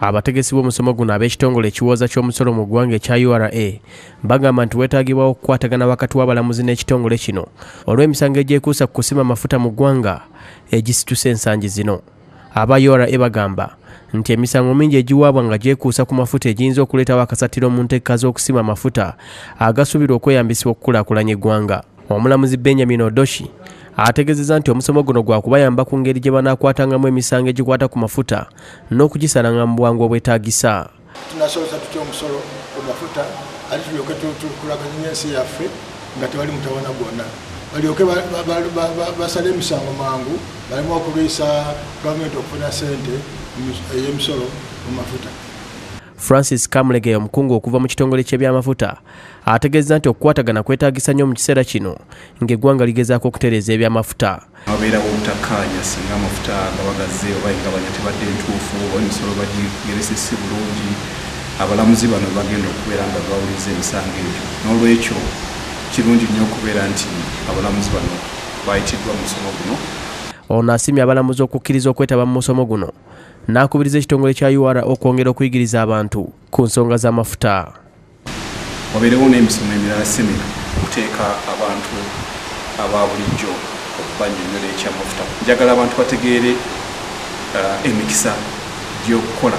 Abategesi b'omusomo guno ab'ekitongole ekiwooza ky'omusolo mu ggwanga ekya URA bagamba nti weetaagibwawo okukwatagana wakati w'abalamuzi n'ekitongole kino olw'emisango egyekuusa ku kusima amafuta mu ggwanga egisituse ensangi zino. Aba URA bagamba nti emisango mingi egiwaabwa nga gyekuusa ku mafuta egiyinza okuleetawo akasatiro mu nteeka z'okusima amafuta agasuubirwa okweyambisibwa okukulaakulanya eggwanga. Omulamuzi Benjamin Odoshi ategeezezza nti omusomo guno gwakubayamba ku ngeri gye banaakwatanga emisango egikwata ku mafuta n'okugisalanga mu bwangu obwetaagisa. Tunasoleza tutya omusolo ku mafuta ate tulyoke tukulaganya ensi yaffe nga tewali mutawana gwonna, balyoke basale emisango mangu baleme okulwisa gavumenti okufuna ssente ey'emisolo ku mafuta. Francis Kamulege omukungu okuva mu kitongole ky'ebyamafuta ategeezza nti okukwatagana kwetaagisa nnyo mu kiseera kino ng'eggwanga ligezaako okutereeza ebyamafuta. Wabeerawo obutakkaanya singa amafuta nga bagaze oba engabanya tebadde ntuufu oba emisolo bagigerese si bulungi, abalamuzi bano bagenda okubeera nga bawuliza emisango egyo. N'olwekyo kirungi nnyo okubeera nti abalamuzi bano bayitiddwa mu musomo guno. Ono asiimye abalamuzi okukkiriza okwetaba mu musomo guno n'akubiriza ekitongole kya URA okwongera okuyigiriza abantu ku nsonga z'amafuta. Wabeerewo n'emisomo emirala semina okuteeka abantu aba bulijjo okubannyonnyola ekyamafuta. Njagala abantu bategeere emikisa gy'okukola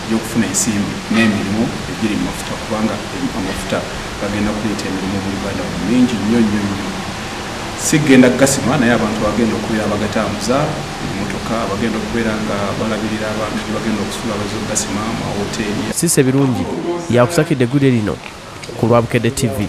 gy'okufuna ensimbi n'emirimu egiri mu mafuta, kubanga amafuta gagenda kuleeta emirimu mu Uganda mingi nnyo nnyo nnyo. Sigenda gasima naye abantu bagenda okubeera bagatambuza emmotoka, bagenda okubeera nga balabirira abantu bagenda okusula bazogasima mu hoteeri. Sise birungi yakusakidde eggudde lino ku Lwabukedde TV.